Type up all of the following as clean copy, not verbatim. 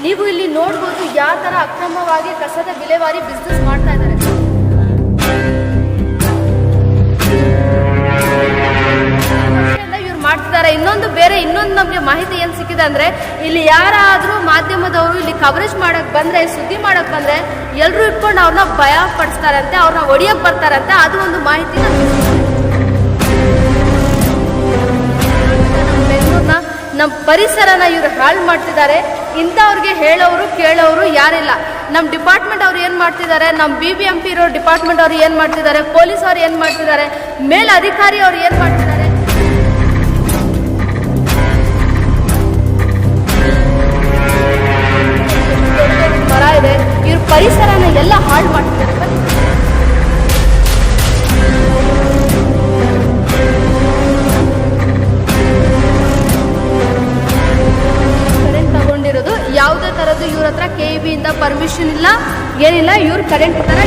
ನೀವು ಇಲ್ಲಿ ನೋಡಬಹುದು ಯಾವ ತರ ಅಕ್ರಮವಾಗಿ ಕಸದ ವಿಲೇವಾರಿ ಬಿಸ್ನೆಸ್ ಮಾಡ್ತಾ ಇದ್ದಾರೆ. ಇವ್ರು ಮಾಡ್ತಿದ್ದಾರೆ. ಇನ್ನೊಂದು ನಮಗೆ ಮಾಹಿತಿ ಏನ್ ಸಿಕ್ಕಿದೆ ಅಂದ್ರೆ, ಇಲ್ಲಿ ಯಾರಾದ್ರೂ ಮಾಧ್ಯಮದವರು ಇಲ್ಲಿ ಕವರೇಜ್ ಮಾಡಕ್ ಬಂದ್ರೆ, ಸುದ್ದಿ ಮಾಡಕ್ ಬಂದ್ರೆ ಎಲ್ರು ಇಟ್ಕೊಂಡು ಅವ್ರನ್ನ ಭಯ ಪಡಿಸ್ತಾರಂತೆ, ಅವ್ರನ್ನ ಹೊಡಿಯಕ್ ಬರ್ತಾರಂತೆ. ಅದು ಒಂದು ಮಾಹಿತಿ ನಮ್ಮ ಪರಿಸರನ ಇವರು ಹಾಳು ಮಾಡ್ತಿದ್ದಾರೆ. ಇಂಥವ್ರಿಗೆ ಹೇಳೋರು ಕೇಳೋರು ಯಾರಿಲ್ಲ. ನಮ್ಮ ಡಿಪಾರ್ಟ್ಮೆಂಟ್ ಅವ್ರು ಏನು ಮಾಡ್ತಿದ್ದಾರೆ, ನಮ್ಮ BBMP ಇರೋ ಡಿಪಾರ್ಟ್ಮೆಂಟ್ ಅವ್ರು ಏನು ಮಾಡ್ತಿದ್ದಾರೆ, ಪೊಲೀಸ್ ಅವ್ರು ಏನು ಮಾಡ್ತಿದ್ದಾರೆ, ಮೇಲ್ ಅಧಿಕಾರಿ ಅವ್ರು ಏನು ಮಾಡ್ತಿದ್ದಾರೆ. ಮರ ಇದೆ, ಇವ್ರ ಪರಿಸರನ ಎಲ್ಲ ಹಾಳು ಮಾಡ್ತಿದ್ದಾರೆ. ಯಾವುದೇ ತರದ್ದು ಇವ್ರ ಹತ್ರ KEB ಇಂದ ಪರ್ಮಿಷನ್ ಇಲ್ಲ, ಏನಿಲ್ಲ. ಇವ್ರ ಕರೆಂಟ್ ತರ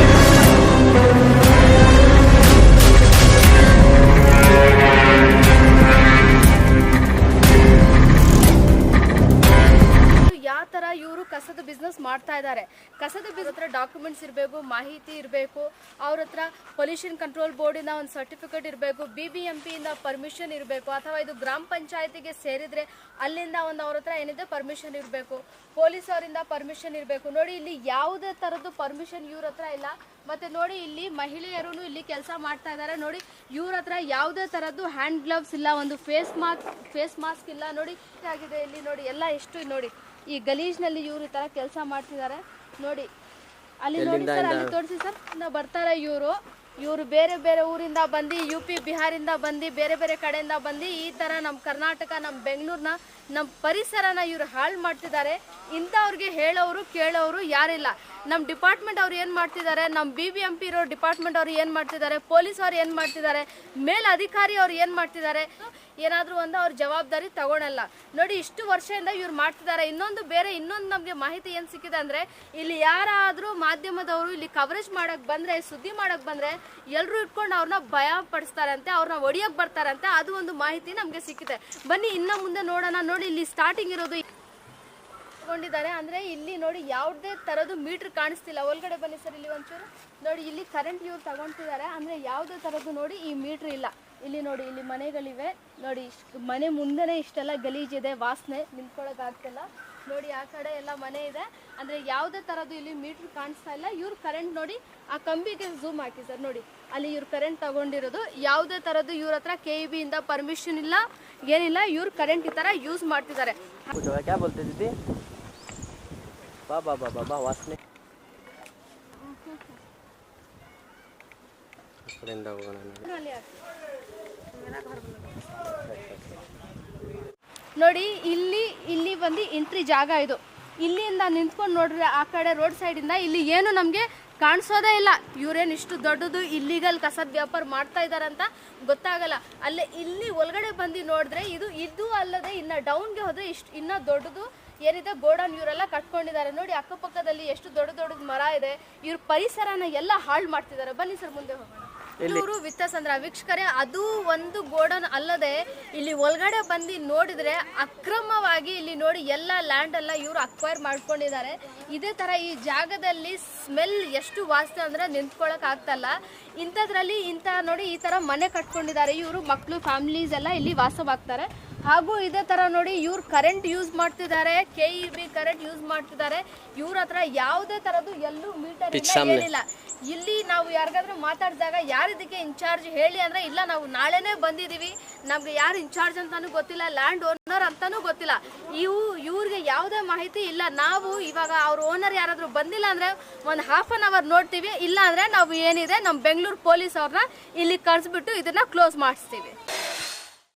ಯಾವ ತರ ಇವರು ಕಸದ ಬಿಸ್ನೆಸ್ ಮಾಡ್ತಾ ಇದ್ದಾರೆ. ಕಸದ ಬಿಸ್ನೆಸ್ ಹತ್ರ ಡಾಕ್ಯುಮೆಂಟ್ಸ್ ಇರಬೇಕು, ಮಾಹಿತಿ ಇರಬೇಕು, ಅವ್ರ ಹತ್ರ ಪೊಲ್ಯೂಷನ್ ಕಂಟ್ರೋಲ್ ಬೋರ್ಡಿಂದ ಒಂದು ಸರ್ಟಿಫಿಕೇಟ್ ಇರಬೇಕು, BBMP ಇಂದ ಪರ್ಮಿಷನ್ ಇರಬೇಕು, ಅಥವಾ ಇದು ಗ್ರಾಮ ಪಂಚಾಯತಿಗೆ ಸೇರಿದ್ರೆ ಅಲ್ಲಿಂದ ಒಂದು ಅವ್ರ ಹತ್ರ ಏನಿದೆ ಪರ್ಮಿಷನ್ ಇರಬೇಕು, ಪೊಲೀಸ್ ಅವರಿಂದ ಪರ್ಮಿಷನ್ ಇರಬೇಕು. ನೋಡಿ ಇಲ್ಲಿ ಯಾವುದೇ ತರದ್ದು ಪರ್ಮಿಷನ್ ಇವ್ರ ಹತ್ರ ಇಲ್ಲ. ಮತ್ತೆ ನೋಡಿ ಇಲ್ಲಿ ಮಹಿಳೆಯರು ಇಲ್ಲಿ ಕೆಲಸ ಮಾಡ್ತಾ ಇದ್ದಾರೆ. ನೋಡಿ ಇವ್ರ ಹತ್ರ ಯಾವುದೇ ತರದ್ದು ಹ್ಯಾಂಡ್ ಗ್ಲವ್ಸ್ ಇಲ್ಲ, ಒಂದು ಫೇಸ್ ಮಾಸ್ಕ್ ಇಲ್ಲ. ನೋಡಿ ಆಗಿದೆ ಇಲ್ಲಿ. ನೋಡಿ ಎಲ್ಲ ಎಷ್ಟು ನೋಡಿ ಈ ಗಲೀಜ್ನಲ್ಲಿ ಇವ್ರು ಈ ತರ ಕೆಲಸ ಮಾಡ್ತಿದ್ದಾರೆ. ನೋಡಿ ಅಲ್ಲಿ ನೋಡಿ ಸರ್, ಅಲ್ಲಿ ತೋರಿಸಿ ಸರ್. ಬರ್ತಾರೆ ಇವರು ಬೇರೆ ಬೇರೆ ಊರಿಂದ ಬಂದು, UP ಬಿಹಾರಿಂದ ಬಂದು, ಬೇರೆ ಬೇರೆ ಕಡೆಯಿಂದ ಬಂದು ಈ ತರ ನಮ್ಮ ಕರ್ನಾಟಕ, ನಮ್ಮ ಬೆಂಗಳೂರಿನ, ನಮ್ಮ ಪರಿಸರನ ಇವರು ಹಾಳು ಮಾಡ್ತಿದ್ದಾರೆ. ಇಂಥವ್ರಿಗೆ ಹೇಳೋರು ಕೇಳೋರು ಯಾರಿಲ್ಲ. ನಮ್ಮ ಡಿಪಾರ್ಟ್ಮೆಂಟ್ ಅವ್ರು ಏನು ಮಾಡ್ತಿದ್ದಾರೆ, ನಮ್ಮ BBMP ಇರೋ ಡಿಪಾರ್ಟ್ಮೆಂಟ್ ಅವ್ರು ಏನು ಮಾಡ್ತಿದ್ದಾರೆ, ಪೊಲೀಸ್ ಅವ್ರು ಏನು ಮಾಡ್ತಿದ್ದಾರೆ, ಮೇಲ್ ಅಧಿಕಾರಿ ಅವ್ರು ಏನು ಮಾಡ್ತಿದ್ದಾರೆ, ಏನಾದರೂ ಒಂದು ಅವ್ರ ಜವಾಬ್ದಾರಿ ತಗೊಳಲ್ಲ. ನೋಡಿ ಇಷ್ಟು ವರ್ಷದಿಂದ ಇವ್ರು ಮಾಡ್ತಿದ್ದಾರೆ. ಇನ್ನೊಂದು ನಮಗೆ ಮಾಹಿತಿ ಏನು ಸಿಕ್ಕಿದೆ ಅಂದರೆ, ಇಲ್ಲಿ ಯಾರಾದರೂ ಮಾಧ್ಯಮದವರು ಇಲ್ಲಿ ಕವರೇಜ್ ಮಾಡಕ್ಕೆ ಬಂದರೆ, ಸುದ್ದಿ ಮಾಡಕ್ಕೆ ಬಂದರೆ ಎಲ್ಲರೂ ಇಟ್ಕೊಂಡು ಅವ್ರನ್ನ ಭಯ ಪಡಿಸ್ತಾರಂತೆ, ಅವ್ರನ್ನ ಹೊಡಿಯಕ್ಕೆ ಬರ್ತಾರಂತೆ. ಅದು ಒಂದು ಮಾಹಿತಿ ನಮಗೆ ಸಿಕ್ಕಿದೆ. ಬನ್ನಿ ಇನ್ನು ಮುಂದೆ ನೋಡೋಣ. ನೋಡಿ ಇಲ್ಲಿ ಸ್ಟಾರ್ಟಿಂಗ್ ಇರೋದು ತಗೊಂಡಿದ್ದಾರೆ ಅಂದರೆ, ಇಲ್ಲಿ ನೋಡಿ ಯಾವುದೇ ಥರದ್ದು ಮೀಟ್ರ್ ಕಾಣಿಸ್ತಿಲ್ಲ. ಒಳಗಡೆ ಬನ್ನಿ ಸರ್, ಇಲ್ಲಿ ಒಂಚೂರು ನೋಡಿ. ಇಲ್ಲಿ ಕರೆಂಟ್ ಇವ್ರು ತಗೊಳ್ತಿದ್ದಾರೆ ಅಂದರೆ ಯಾವುದೇ ಥರದ್ದು ನೋಡಿ ಈ ಮೀಟ್ರ್ ಇಲ್ಲ. ಇಲ್ಲಿ ನೋಡಿ, ಇಲ್ಲಿ ಮನೆಗಳಿವೆ ನೋಡಿ. ಮನೆ ಮುಂದೆನೇ ಇಷ್ಟೆಲ್ಲ ಗಲೀಜಿದೆ, ವಾಸನೆ ನಿಂತ್ಕೊಳ್ಳೋಕ್ಕಾಗ್ತಿಲ್ಲ. ನೋಡಿ ಆ ಕಡೆ ಎಲ್ಲ ಮನೆ ಇದೆ ಅಂದರೆ ಯಾವುದೇ ಥರದ್ದು ಇಲ್ಲಿ ಮೀಟ್ರ್ ಕಾಣಿಸ್ತಾ ಇಲ್ಲ. ಇವ್ರು ಕರೆಂಟ್ ನೋಡಿ ಆ ಕಂಬಿಗೆ ಝೂಮ್ ಹಾಕಿ ಸರ್. ನೋಡಿ ಅಲ್ಲಿ ಇವ್ರು ಕರೆಂಟ್ ತಗೊಂಡಿರೋದು. ಯಾವುದೇ ಥರದ್ದು ಇವ್ರ ಹತ್ರ KEB ಇಂದ ಪರ್ಮಿಷನ್ ಇಲ್ಲ, ಏನಿಲ್ಲ. ಇವ್ರು ಕರೆಂಟ್ ಈ ಥರ ಯೂಸ್ ಮಾಡ್ತಿದ್ದಾರೆ. ವಾಸನೆ ನೋಡಿ ಇಲ್ಲಿ ಬಂದು ಎಂಟ್ರಿ ಜಾಗ ಇದು. ಇಲ್ಲಿಂದ ನಿಂತ್ಕೊಂಡು ನೋಡ್ರಿ ಆ ಕಡೆ ರೋಡ್ ಸೈಡಿಂದ ಇಲ್ಲಿ ಏನು ನಮಗೆ ಕಾಣಿಸೋದೇ ಇಲ್ಲ. ಇವ್ರೇನು ಇಷ್ಟು ದೊಡ್ಡದು ಇಲ್ಲಿಗಲ್ ಕಸದ ವ್ಯಾಪಾರ ಮಾಡ್ತಾ ಇದ್ದಾರಂತ ಗೊತ್ತಾಗಲ್ಲ. ಅಲ್ಲೇ ಇಲ್ಲಿ ಒಳಗಡೆ ಬಂದು ನೋಡಿದ್ರೆ ಇದು ಅಲ್ಲದೆ ಇನ್ನು ಡೌನ್ಗೆ ಹೋದರೆ ಇನ್ನೂ ದೊಡ್ಡದು ಏನಿದೆ ಗೋಡೌನ್ ಇವರೆಲ್ಲ ಕಟ್ಕೊಂಡಿದ್ದಾರೆ. ನೋಡಿ ಅಕ್ಕಪಕ್ಕದಲ್ಲಿ ಎಷ್ಟು ದೊಡ್ಡ ಮರ ಇದೆ. ಇವ್ರ ಪರಿಸರನ ಎಲ್ಲ ಹಾಳು ಮಾಡ್ತಿದ್ದಾರೆ. ಬನ್ನಿ ಸರ್ ಮುಂದೆ ಹೋಗೋಣ. ಇವರು ವಿತ್ತಸಂದ್ರ ವೀಕ್ಷಕರೇ, ಅದು ಒಂದು ಗೋಡೌನ್ ಅಲ್ಲದೆ ಇಲ್ಲಿ ಒಳಗಡೆ ಬಂದು ನೋಡಿದ್ರೆ ಅಕ್ರಮವಾಗಿ ಇಲ್ಲಿ ನೋಡಿ ಎಲ್ಲ ಲ್ಯಾಂಡ್ ಎಲ್ಲ ಇವರು ಅಕ್ವೈರ್ ಮಾಡ್ಕೊಂಡಿದ್ದಾರೆ. ಇದೇ ತರ ಈ ಜಾಗದಲ್ಲಿ ಸ್ಮೆಲ್ ಎಷ್ಟು ವಾಸನೆ ಅಂದ್ರೆ ನಿಂತ್ಕೊಳ್ಳೋಕೆ ಆಗ್ತಲ್ಲ. ಇಂಥದ್ರಲ್ಲಿ ನೋಡಿ ಈ ತರ ಮನೆ ಕಟ್ಕೊಂಡಿದ್ದಾರೆ. ಇವರು ಮಕ್ಕಳು ಫ್ಯಾಮಿಲೀಸ್ ಎಲ್ಲ ಇಲ್ಲಿ ವಾಸವಾಗ್ತಾರೆ. ಹಾಗೂ ಇದೇ ತರ ನೋಡಿ ಇವ್ರು ಕರೆಂಟ್ ಯೂಸ್ ಮಾಡ್ತಿದ್ದಾರೆ, KEB ಕರೆಂಟ್ ಯೂಸ್ ಮಾಡ್ತಿದ್ದಾರೆ. ಇವ್ರ ಹತ್ರ ಯಾವುದೇ ತರದ್ದು ಎಲ್ಲೂ ಮೀಟರ್ ಏನಿಲ್ಲ. ಇಲ್ಲಿ ನಾವು ಯಾರಿಗಾದ್ರೂ ಮಾತಾಡಿದಾಗ ಯಾರು ಇದಕ್ಕೆ ಇನ್ಚಾರ್ಜ್ ಹೇಳಿ ಅಂದ್ರೆ, ಇಲ್ಲ ನಾವು ನಾಳೆನೇ ಬಂದಿದ್ದೀವಿ, ನಮ್ಗೆ ಯಾರು ಇನ್ಚಾರ್ಜ್ ಅಂತಾನೂ ಗೊತ್ತಿಲ್ಲ, ಲ್ಯಾಂಡ್ ಓನರ್ ಅಂತಾನೂ ಗೊತ್ತಿಲ್ಲ, ಇವ್ರಿಗೆ ಯಾವುದೇ ಮಾಹಿತಿ ಇಲ್ಲ. ನಾವು ಇವಾಗ ಅವ್ರ ಓನರ್ ಯಾರಾದ್ರೂ ಬಂದಿಲ್ಲ ಅಂದ್ರೆ ಒಂದು ½ an hour ನೋಡ್ತೀವಿ, ಇಲ್ಲ ಅಂದ್ರೆ ನಾವು ಏನಿದೆ ನಮ್ಮ ಬೆಂಗಳೂರು ಪೊಲೀಸ್ ಅವ್ರನ್ನ ಇಲ್ಲಿ ಕರೆಸ್ಬಿಟ್ಟು ಇದನ್ನ ಕ್ಲೋಸ್ ಮಾಡಿಸ್ತೀವಿ.